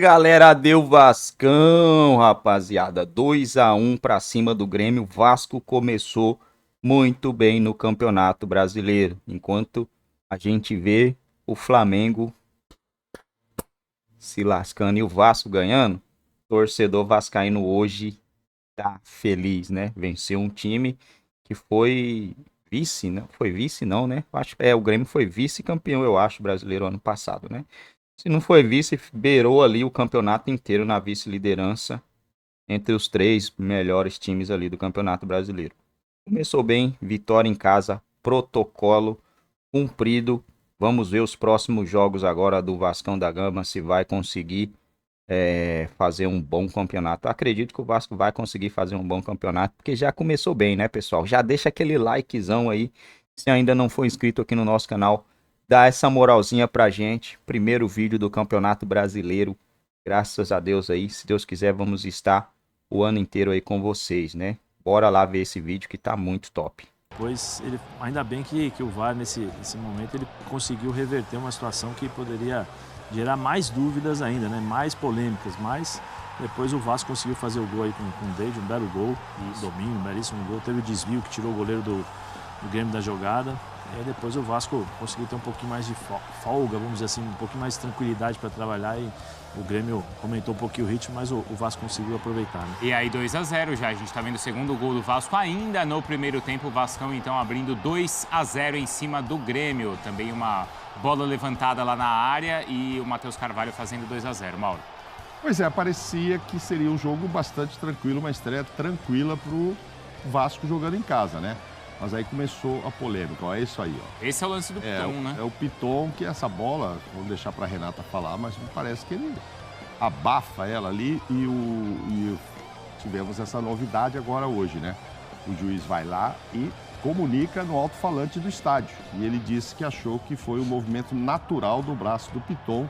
Galera, deu Vascão, rapaziada. 2-1 pra cima do Grêmio. Vasco começou muito bem no Campeonato Brasileiro. Enquanto a gente vê o Flamengo se lascando e o Vasco ganhando, torcedor vascaíno hoje tá feliz, né? Venceu um time que foi vice, não foi vice não, né? O Grêmio foi vice-campeão, eu acho, brasileiro ano passado, né? Se não foi vice, beirou ali o campeonato inteiro na vice-liderança entre os três melhores times ali do Campeonato Brasileiro. Começou bem, vitória em casa, protocolo cumprido. Vamos ver os próximos jogos agora do Vascão da Gama, se vai conseguir fazer um bom campeonato. Acredito que o Vasco vai conseguir fazer um bom campeonato, porque já começou bem, né, pessoal? Já deixa aquele likezão aí, se ainda não for inscrito aqui no nosso canal, dá essa moralzinha pra gente. Primeiro vídeo do Campeonato Brasileiro, graças a Deus aí, se Deus quiser, vamos estar o ano inteiro aí com vocês, né? Bora lá ver esse vídeo que tá muito top. Pois ele, ainda bem que o VAR nesse momento ele conseguiu reverter uma situação que poderia gerar mais dúvidas ainda, né? Mais polêmicas, mas depois o Vasco conseguiu fazer o gol aí com o David, um belo gol, domínio, um belíssimo gol, teve o desvio que tirou o goleiro do Grêmio da jogada. E aí depois o Vasco conseguiu ter um pouquinho mais de folga, vamos dizer assim, um pouquinho mais de tranquilidade para trabalhar e o Grêmio aumentou um pouquinho o ritmo, mas o Vasco conseguiu aproveitar, né? E aí 2-0 já, a gente tá vendo o segundo gol do Vasco ainda no primeiro tempo, o Vascão então abrindo 2-0 em cima do Grêmio. Também uma bola levantada lá na área e o Matheus Carvalho fazendo 2-0, Mauro. Pois é, parecia que seria um jogo bastante tranquilo, uma estreia tranquila pro Vasco jogando em casa, né? Mas aí começou a polêmica, ó, é isso aí, ó. Esse é o lance do Piton, né? É o Piton que essa bola, vou deixar para Renata falar, mas me parece que ele abafa ela ali e tivemos essa novidade agora hoje, né? O juiz vai lá e comunica no alto-falante do estádio. E ele disse que achou que foi um movimento natural do braço do Piton.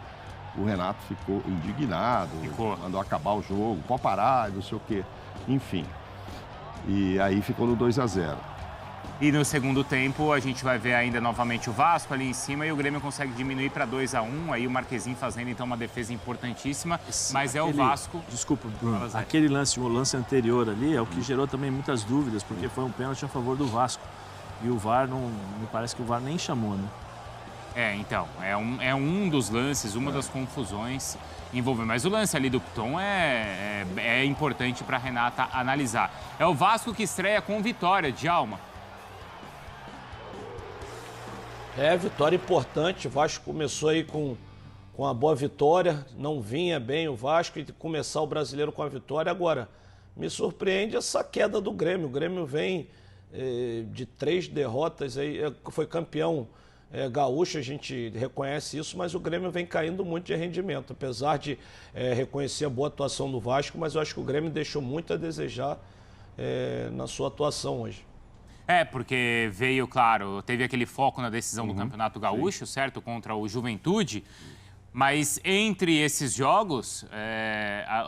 O Renato ficou indignado, mandou acabar o jogo, pode parar, não sei o quê. Enfim. E aí ficou no 2-0. E no segundo tempo a gente vai ver ainda novamente o Vasco ali em cima e o Grêmio consegue diminuir para 2-1. Aí o Marquezinho fazendo então uma defesa importantíssima, mas é o Vasco. Desculpa, Bruno. Aquele lance, o lance anterior ali é o que gerou também muitas dúvidas, porque foi um pênalti a favor do Vasco. E o VAR não, me parece que o VAR nem chamou, né? Então, é um dos lances, uma das confusões envolvendo. Mas o lance ali do Piton é importante para a Renata analisar. É o Vasco que estreia com vitória, Djalma. Vitória importante. O Vasco começou aí com uma boa vitória, não vinha bem o Vasco e começar o Brasileiro com a vitória. Agora, me surpreende essa queda do Grêmio. O Grêmio vem de 3 derrotas, aí, foi campeão gaúcho, a gente reconhece isso, mas o Grêmio vem caindo muito de rendimento. Apesar de reconhecer a boa atuação do Vasco, mas eu acho que o Grêmio deixou muito a desejar na sua atuação hoje. Porque veio, claro, teve aquele foco na decisão do Campeonato Gaúcho, certo? Contra o Juventude. Mas entre esses jogos,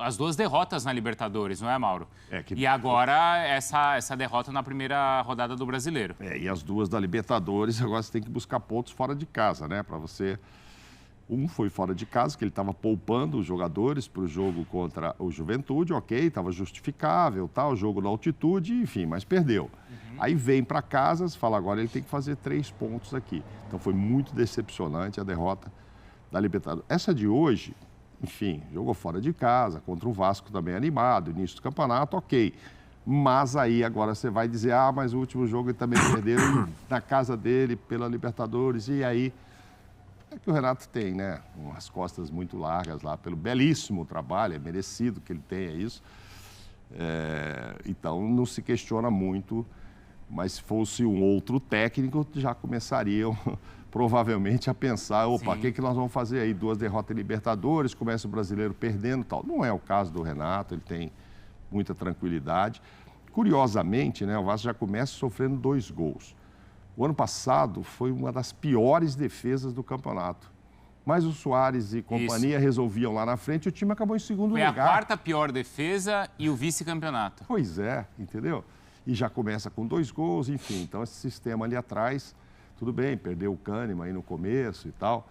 as 2 derrotas na Libertadores, não é, Mauro? E agora essa derrota na primeira rodada do Brasileiro. E as 2 da Libertadores, agora você tem que buscar pontos fora de casa, né? Para você... Um foi fora de casa, que ele estava poupando os jogadores para o jogo contra o Juventude, ok, estava justificável, tal, jogo na altitude, enfim, mas perdeu. Aí vem para casa, fala agora ele tem que fazer 3 pontos aqui. Então foi muito decepcionante a derrota da Libertadores. Essa de hoje, enfim, jogou fora de casa, contra o Vasco também animado, início do campeonato, ok. Mas aí agora você vai dizer, mas o último jogo ele também perdeu na casa dele pela Libertadores, e aí... É que o Renato tem, né, umas costas muito largas lá, pelo belíssimo trabalho, é merecido que ele tenha isso. Então, não se questiona muito, mas se fosse um outro técnico, já começariam provavelmente a pensar, o que nós vamos fazer aí? 2 derrotas em Libertadores, começa o brasileiro perdendo e tal. Não é o caso do Renato, ele tem muita tranquilidade. Curiosamente, né, o Vasco já começa sofrendo 2 gols. O ano passado foi uma das piores defesas do campeonato. Mas o Soares e companhia resolviam lá na frente e o time acabou em segundo lugar. Foi a 4ª pior defesa e o vice-campeonato. Pois é, entendeu? E já começa com 2 gols, enfim. Então esse sistema ali atrás, tudo bem, perdeu o Kahneman aí no começo e tal.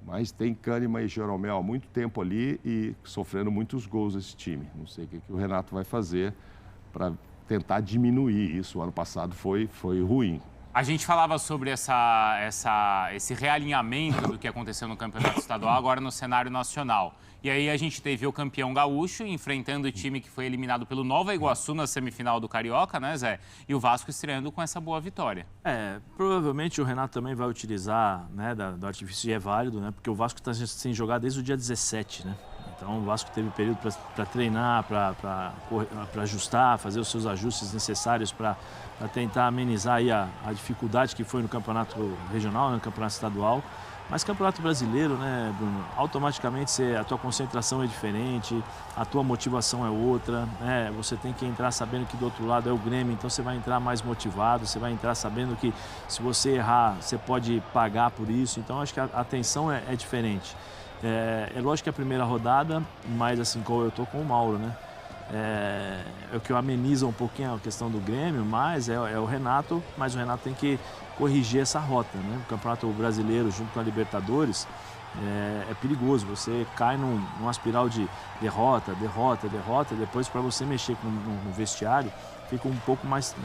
Mas tem Kahneman e Jeromel há muito tempo ali e sofrendo muitos gols esse time. Não sei o que o Renato vai fazer para tentar diminuir isso. O ano passado foi ruim. A gente falava sobre esse realinhamento do que aconteceu no Campeonato Estadual, agora no cenário nacional. E aí a gente teve o campeão gaúcho enfrentando o time que foi eliminado pelo Nova Iguaçu na semifinal do Carioca, né, Zé? E o Vasco estreando com essa boa vitória. Provavelmente o Renato também vai utilizar, né, do artifício, e é válido, né? Porque o Vasco está sem jogar desde o dia 17, né? Então o Vasco teve período para treinar, para ajustar, fazer os seus ajustes necessários para tentar amenizar aí a dificuldade que foi no campeonato regional, no campeonato estadual. Mas campeonato brasileiro, né, Bruno, automaticamente a tua concentração é diferente, a tua motivação é outra, né? Você tem que entrar sabendo que do outro lado é o Grêmio, então você vai entrar mais motivado, você vai entrar sabendo que se você errar, você pode pagar por isso. Então acho que a tensão é diferente. É lógico que a primeira rodada, mas assim como eu tô com o Mauro, né? É o que ameniza um pouquinho a questão do Grêmio, mas é o Renato, mas o Renato tem que corrigir essa rota, né? O Campeonato Brasileiro junto com a Libertadores é perigoso, você cai numa espiral de derrota, depois para você mexer no vestiário fica um pouco mais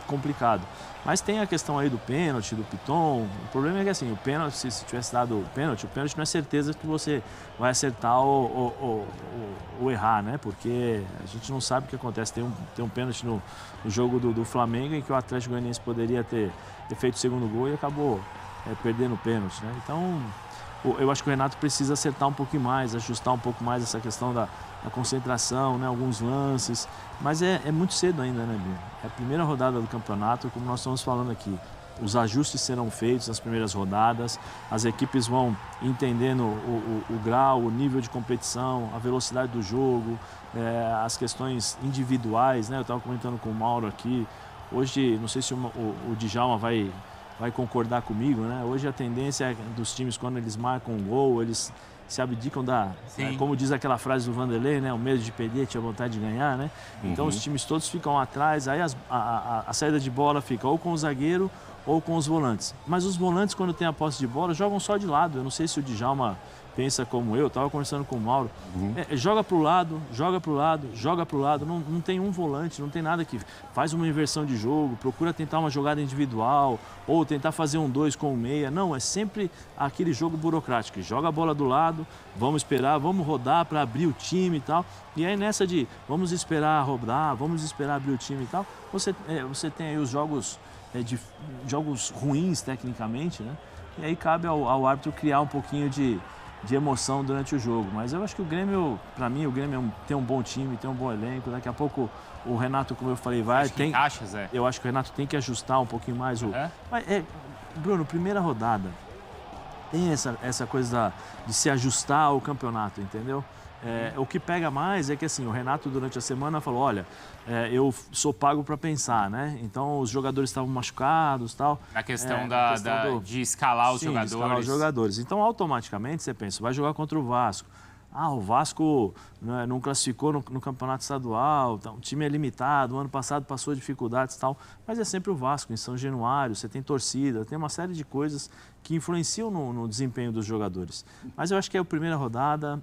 complicado. Mas tem a questão aí do pênalti, do Piton. O problema é que assim, o pênalti, se tivesse dado o pênalti não é certeza que você vai acertar ou errar, né? Porque a gente não sabe o que acontece. Tem um pênalti no jogo do Flamengo em que o Atlético Goianiense poderia ter feito o segundo gol e acabou perdendo o pênalti, né? Então, eu acho que o Renato precisa acertar um pouquinho mais, ajustar um pouco mais essa questão da concentração, né? Alguns lances, mas é muito cedo ainda, né, Bruno? É a primeira rodada do campeonato, como nós estamos falando aqui. Os ajustes serão feitos nas primeiras rodadas, as equipes vão entendendo o grau, o nível de competição, a velocidade do jogo, as questões individuais, né? Eu estava comentando com o Mauro aqui, hoje, não sei se o Djalma vai concordar comigo, né? Hoje a tendência dos times, quando eles marcam um gol, eles se abdicam como diz aquela frase do Vanderlei, né? O medo de perder, tinha vontade de ganhar, né? Então os times todos ficam atrás, aí a saída de bola fica ou com o zagueiro ou com os volantes. Mas os volantes, quando tem a posse de bola, jogam só de lado. Eu não sei se o Djalma pensa como eu, estava conversando com o Mauro. Joga para o lado, joga para o lado. Não tem um volante, não tem nada que faz uma inversão de jogo, procura tentar uma jogada individual ou tentar fazer um 2 com o meia. Não, é sempre aquele jogo burocrático. Joga a bola do lado, vamos esperar, vamos rodar para abrir o time e tal. E aí nessa de vamos esperar rodar, vamos esperar abrir o time e tal, você tem aí os jogos, jogos ruins tecnicamente, né? E aí cabe ao árbitro criar um pouquinho de emoção durante o jogo. Mas eu acho que o Grêmio, para mim, tem um bom time, tem um bom elenco. Daqui a pouco o Renato, como eu falei, eu acho que o Renato tem que ajustar um pouquinho mais Mas, Bruno, primeira rodada, tem essa coisa de se ajustar ao campeonato, entendeu? O que pega mais é que assim, o Renato durante a semana falou, olha, eu sou pago para pensar, né? Então os jogadores estavam machucados e tal. Na questão de escalar os jogadores. De escalar os jogadores. Então automaticamente você pensa, vai jogar contra o Vasco. O Vasco não classificou no campeonato estadual, então, o time é limitado, o ano passado passou dificuldades e tal, mas é sempre o Vasco, em São Januário, você tem torcida, tem uma série de coisas que influenciam no desempenho dos jogadores. Mas eu acho que é a primeira rodada,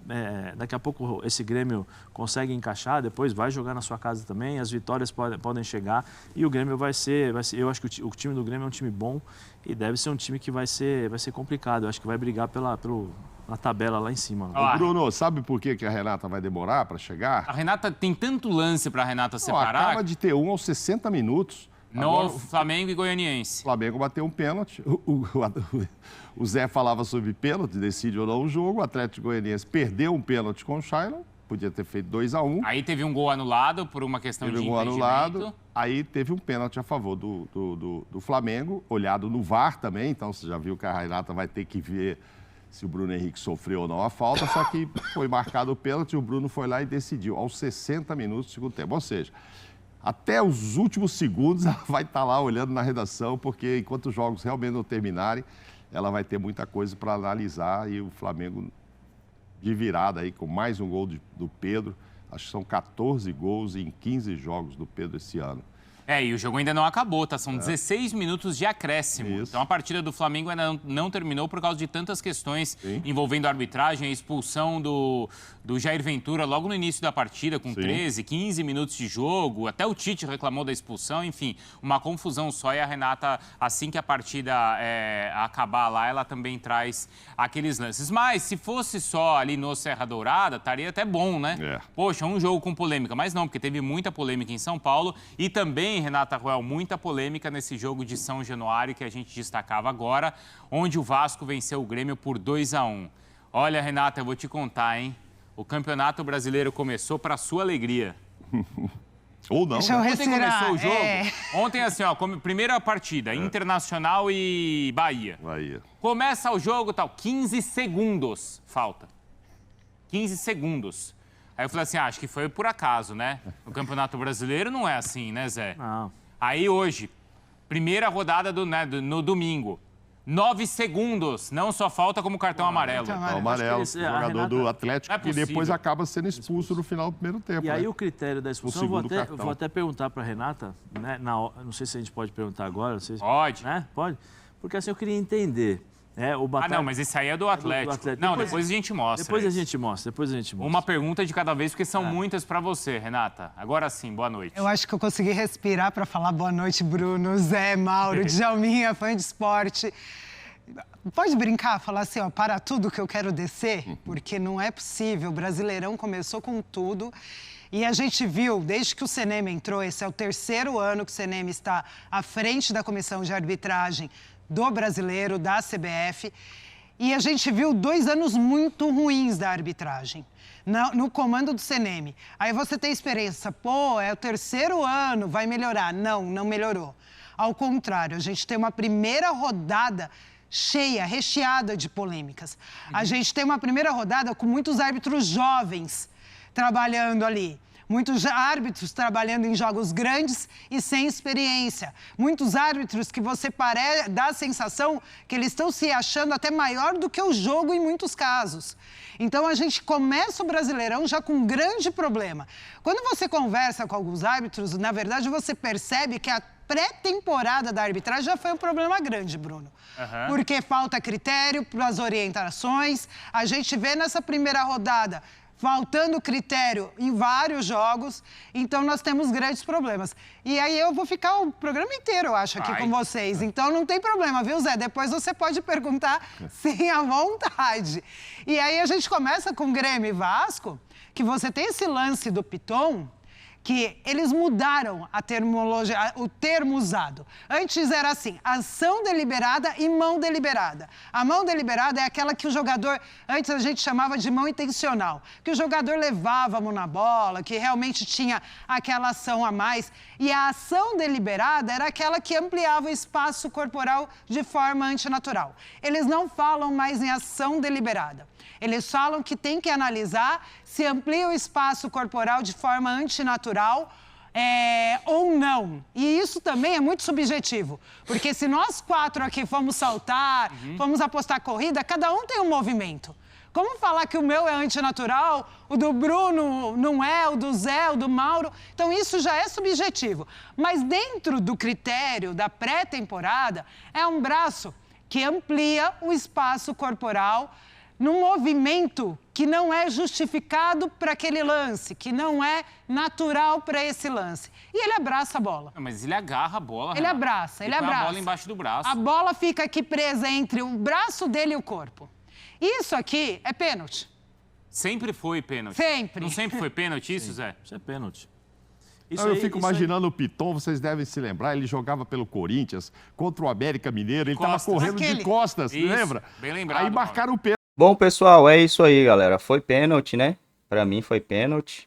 daqui a pouco esse Grêmio consegue encaixar, depois vai jogar na sua casa também, as vitórias podem chegar e o Grêmio vai ser eu acho que o time do Grêmio é um time bom e deve ser um time que vai ser complicado, eu acho que vai brigar na tabela lá em cima. Bruno, sabe por que a Renata vai demorar para chegar? A Renata tem tanto lance para a Renata separar. Acaba de ter aos 60 minutos. No Flamengo e Goianiense. O Flamengo bateu um pênalti. O Zé falava sobre pênalti, decide ou não o jogo. O Atlético Goianiense perdeu um pênalti com o Shailon. Podia ter feito 2-1. Aí teve um gol anulado por uma questão de impedimento. Teve um gol anulado. Aí teve um pênalti a favor do Flamengo, olhado no VAR também. Então você já viu que a Renata vai ter que ver se o Bruno Henrique sofreu ou não a falta, só que foi marcado o pênalti e o Bruno foi lá e decidiu aos 60 minutos do segundo tempo. Ou seja, até os últimos segundos ela vai estar lá olhando na redação, porque enquanto os jogos realmente não terminarem, ela vai ter muita coisa para analisar e o Flamengo de virada aí com mais um gol do Pedro. Acho que são 14 gols em 15 jogos do Pedro esse ano. E o jogo ainda não acabou, tá? São 16 minutos de acréscimo. Isso. Então a partida do Flamengo ainda não terminou por causa de tantas questões envolvendo a arbitragem, a expulsão do Jair Ventura logo no início da partida, com 13, 15 minutos de jogo. Até o Tite reclamou da expulsão, enfim, uma confusão só. E a Renata, assim que a partida acabar lá, ela também traz aqueles lances. Mas se fosse só ali no Serra Dourada, estaria até bom, né? Poxa, um jogo com polêmica. Mas não, porque teve muita polêmica em São Paulo e também, Renata Roel, muita polêmica nesse jogo de São Januário que a gente destacava agora, onde o Vasco venceu o Grêmio por 2-1. Olha, Renata, eu vou te contar, hein? O Campeonato Brasileiro começou para sua alegria. Ou não, Deixa eu né? Ontem respirar. começou o jogo. Ontem, assim, ó, primeira partida, Internacional e Bahia. Bahia. Começa o jogo, tal, 15 segundos falta. 15 segundos. Aí eu falei assim, acho que foi por acaso, né? No Campeonato Brasileiro não é assim, né, Zé? Não. Aí hoje, primeira rodada no domingo. 9 segundos, não só falta como cartão amarelo. Cartão O amarelo, Acho que o jogador Renata- do Atlético, Não é que depois possível. acaba sendo expulso no final do primeiro tempo. E aí né? o critério da expulsão, eu segundo vou cartão. até perguntar para a Renata, né, não sei se a gente pode perguntar agora. Não sei se- Pode. Né? Pode? Porque assim, eu queria entender. O Batalha... Ah, não, mas esse aí é do Atlético. Atlético. Não, depois a gente mostra. Depois a esse. gente mostra, Uma pergunta de cada vez, porque são muitas para você, Renata. Agora sim, boa noite. Eu acho que eu consegui respirar para falar boa noite, Bruno, Zé, Mauro, Djalminha, fã de esporte. Pode brincar, falar assim, ó, para tudo que eu quero descer? Porque não é possível. O Brasileirão começou com tudo. E a gente viu, desde que o CNM entrou, esse é o terceiro ano que o CNM está à frente da comissão de arbitragem do Brasileiro, da CBF. E a gente viu 2 anos muito ruins da arbitragem no comando do CNM. Aí você tem experiência, pô, é o terceiro ano, vai melhorar. Não, não melhorou. Ao contrário, a gente tem uma primeira rodada cheia, recheada de polêmicas. A gente tem uma primeira rodada com muitos árbitros jovens trabalhando ali. Muitos árbitros trabalhando em jogos grandes e sem experiência. Muitos árbitros que dá a sensação que eles estão se achando até maior do que o jogo em muitos casos. Então, a gente começa o Brasileirão já com um grande problema. Quando você conversa com alguns árbitros, na verdade, você percebe que a pré-temporada da arbitragem já foi um problema grande, Bruno. Porque falta critério para as orientações. A gente vê nessa primeira rodada faltando critério em vários jogos, então nós temos grandes problemas. E aí eu vou ficar o programa inteiro, eu acho, aqui com vocês. Então não tem problema, viu, Zé? Depois você pode perguntar sim, à vontade. E aí a gente começa com Grêmio e Vasco, que você tem esse lance do Piton, que eles mudaram a terminologia, o termo usado. Antes era assim, ação deliberada e mão deliberada. A mão deliberada é aquela que o jogador, antes a gente chamava de mão intencional, que o jogador levava a mão na bola, que realmente tinha aquela ação a mais. E a ação deliberada era aquela que ampliava o espaço corporal de forma antinatural. Eles não falam mais em ação deliberada. Eles falam que tem que analisar se amplia o espaço corporal de forma antinatural ou não. E isso também é muito subjetivo, porque se nós 4 aqui fomos saltar, fomos apostar corrida, cada um tem um movimento. Como falar que o meu é antinatural, o do Bruno não é, o do Zé, o do Mauro? Então isso já é subjetivo. Mas dentro do critério da pré-temporada, é um braço que amplia o espaço corporal num movimento que não é justificado para aquele lance, que não é natural para esse lance. E ele abraça a bola. Mas ele agarra a bola, Ele Renata. abraça, ele põe abraça. a bola embaixo do braço. A bola fica aqui presa entre o braço dele e o corpo. Isso aqui é pênalti. Sempre foi pênalti. Sempre. Não sempre foi pênalti isso, Zé? Isso é pênalti. Eu fico imaginando o Piton, vocês devem se lembrar, ele jogava pelo Corinthians contra o América Mineiro, ele estava Costas. correndo Aquele. de costas, Isso, lembra? bem lembrado, Aí marcaram o pênalti. Bom, pessoal, é isso aí, galera. Foi pênalti, né? Pra mim foi pênalti.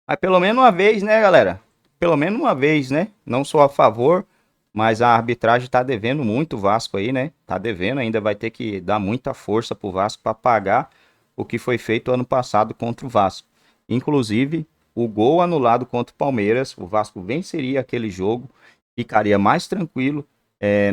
Mas pelo menos uma vez, né, galera? Pelo menos uma vez, né? Não sou a favor, mas a arbitragem tá devendo muito o Vasco aí, né? Tá devendo, ainda vai ter que dar muita força pro Vasco pra pagar o que foi feito ano passado contra o Vasco. Inclusive, o gol anulado contra o Palmeiras, o Vasco venceria aquele jogo, ficaria mais tranquilo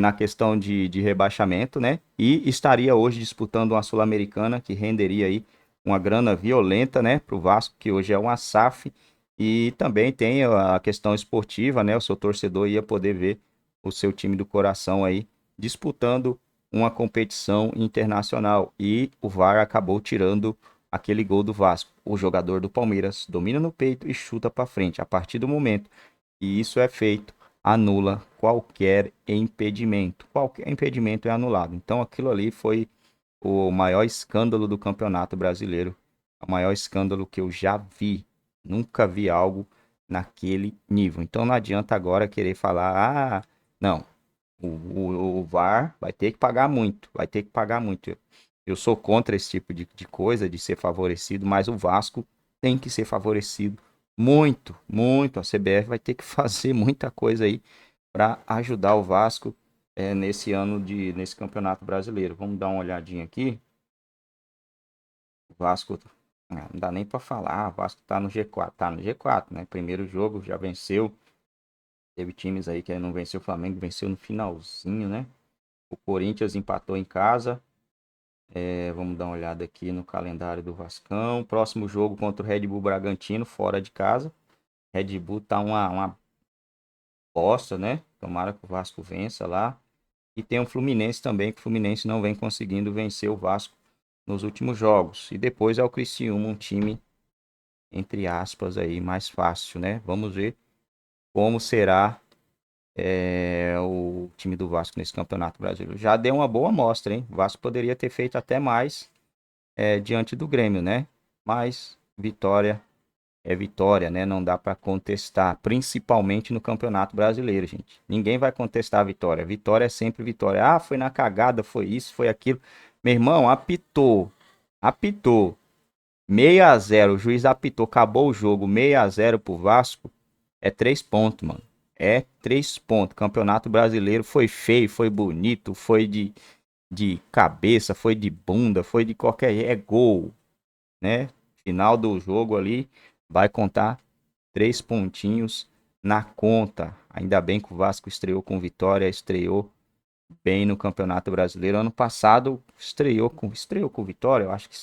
na questão de rebaixamento, né? E estaria hoje disputando uma Sul-Americana que renderia aí uma grana violenta, né? Para o Vasco, que hoje é uma SAF E também tem a questão esportiva, né? O seu torcedor ia poder ver o seu time do coração aí disputando uma competição internacional. E o VAR acabou tirando aquele gol do Vasco. O jogador do Palmeiras domina no peito e chuta para frente. A partir do momento que isso é feito, anula qualquer impedimento. Qualquer impedimento é anulado. Então aquilo ali foi o maior escândalo do Campeonato Brasileiro. O maior escândalo que eu já vi. Nunca vi algo naquele nível. Então não adianta agora querer falar, não, o VAR vai ter que pagar muito, vai ter que pagar muito. Eu sou contra esse tipo de coisa, de ser favorecido, mas o Vasco tem que ser favorecido muito, muito. A CBF vai ter que fazer muita coisa aí para ajudar o Vasco nesse Campeonato Brasileiro. Vamos dar uma olhadinha aqui. O Vasco, não dá nem para falar, o Vasco tá no G4, né? Primeiro jogo já venceu. Teve times aí que não venceu, o Flamengo venceu no finalzinho, né? O Corinthians empatou em casa. Vamos dar uma olhada aqui no calendário do Vascão. Próximo jogo contra o Red Bull Bragantino, fora de casa. Red Bull tá uma bosta, né? Tomara que o Vasco vença lá. E tem o Fluminense também, que o Fluminense não vem conseguindo vencer o Vasco nos últimos jogos. E depois é o Criciúma, um time, entre aspas, aí, mais fácil, né? Vamos ver como será o time do Vasco nesse Campeonato Brasileiro. Já deu uma boa amostra, hein? O Vasco poderia ter feito até mais diante do Grêmio, né? Mas vitória é vitória, né? Não dá para contestar, principalmente no Campeonato Brasileiro, gente. Ninguém vai contestar a vitória. Vitória é sempre vitória. Ah, foi na cagada, foi isso, foi aquilo. Meu irmão, apitou. 6-0, o juiz apitou, acabou o jogo, 6-0 pro Vasco. É 3 pontos, mano. É 3 pontos. Campeonato Brasileiro foi feio, foi bonito, foi de cabeça, foi de bunda, foi de qualquer. É gol, né? Final do jogo ali, vai contar 3 pontinhos na conta. Ainda bem que o Vasco estreou com vitória, estreou bem no Campeonato Brasileiro. Ano passado estreou com vitória, eu acho que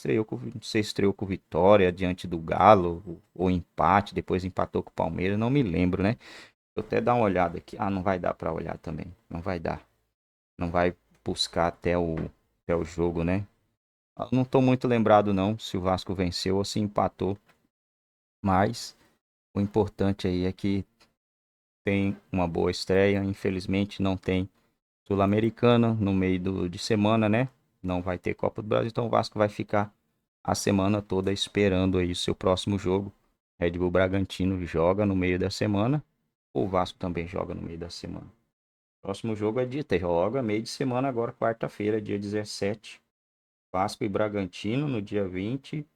não sei se estreou com vitória diante do Galo, ou empate, depois empatou com o Palmeiras, não me lembro, né? Vou até dar uma olhada aqui. Não vai dar para olhar também. Não vai dar. Não vai buscar até o jogo, né? Eu não tô muito lembrado não se o Vasco venceu ou se empatou. Mas o importante aí é que tem uma boa estreia. Infelizmente não tem Sul-Americana no meio de semana, né? Não vai ter Copa do Brasil, então o Vasco vai ficar a semana toda esperando aí o seu próximo jogo. Red Bull Bragantino joga no meio da semana. O Vasco também joga no meio da semana. Próximo jogo joga meio de semana agora, quarta-feira, dia 17. Vasco e Bragantino no dia 20.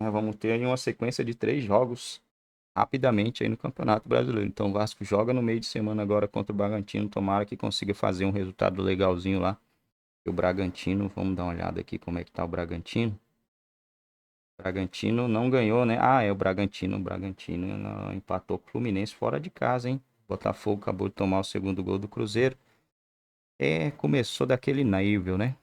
Nós vamos ter aí uma sequência de 3 jogos rapidamente aí no Campeonato Brasileiro. Então o Vasco joga no meio de semana agora contra o Bragantino. Tomara que consiga fazer um resultado legalzinho lá. E o Bragantino, vamos dar uma olhada aqui como é que tá o Bragantino. O Bragantino não ganhou, né? É o Bragantino. O Bragantino empatou com o Fluminense fora de casa, hein? Botafogo acabou de tomar o segundo gol do Cruzeiro. Começou daquele nível, né?